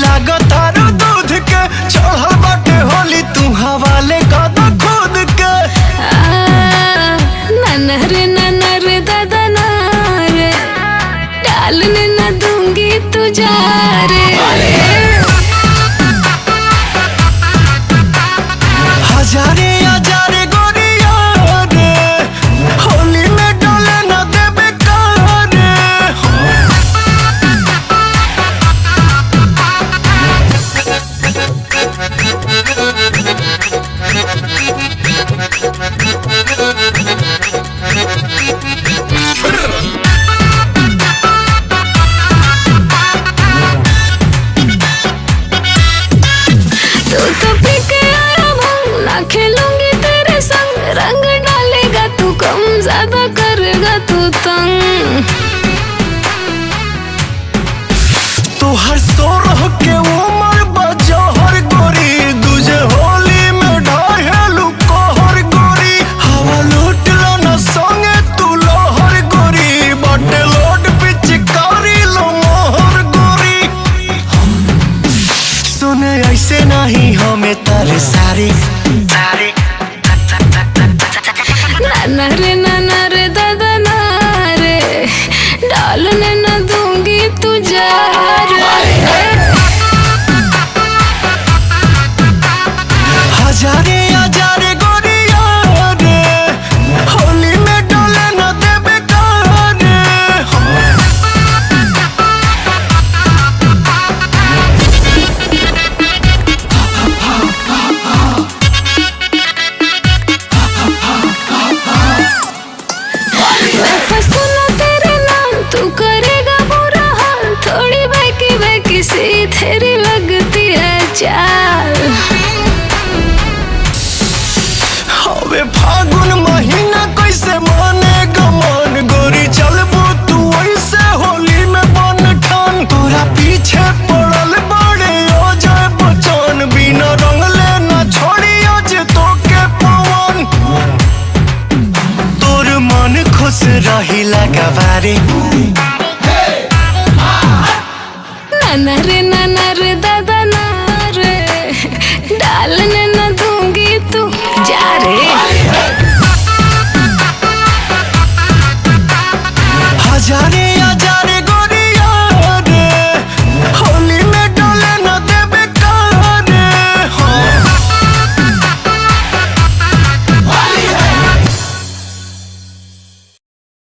लागतारू दूध के चढ़ल बाटे होली तू हवाले कदा खुद के। ननर दादा नारे डालने न दूंगी तुझा रे। हजारे हजारे गोरिया रे होली में डोले न देबे कारे। तू तो पी के आया भंग ना खेलूंगी तेरे संग। रंग डालेगा तू कम ज्यादा करेगा तू तंग। तू हर सो रह के उमर बजहर गोरी दूजे होली में ढाहेलू कहर गोरी। हवा लूट लो न संगे तू लोहर गोरी बटे लोड पिचकारी लो मोहर गोरी। सुने ऐसे नहीं हमें तारे सारी ननर दादा नारे डालने न दूंगी तुझा रे। हजारे हजारे गोरिया रे होली में डोले न देबे कारे। मैं फंसू ना तेरे नाम तू करेगा बुरा हाल। थोड़ी बहकी बहकी सी तेरी लगती है चाल। हवे फागुन महीना कैसे माने गमान गोरी चलबू तू ऐसे होली में बन ठान। तोरा पीछे पड़ल बड़े ओ जाए बचन बिना रंगले न छोड़ी आज तो के पवन। तोर मन खुश रही लगवारे। ननर दादा नारे डालने न दूंगी तू जा रे। हजारे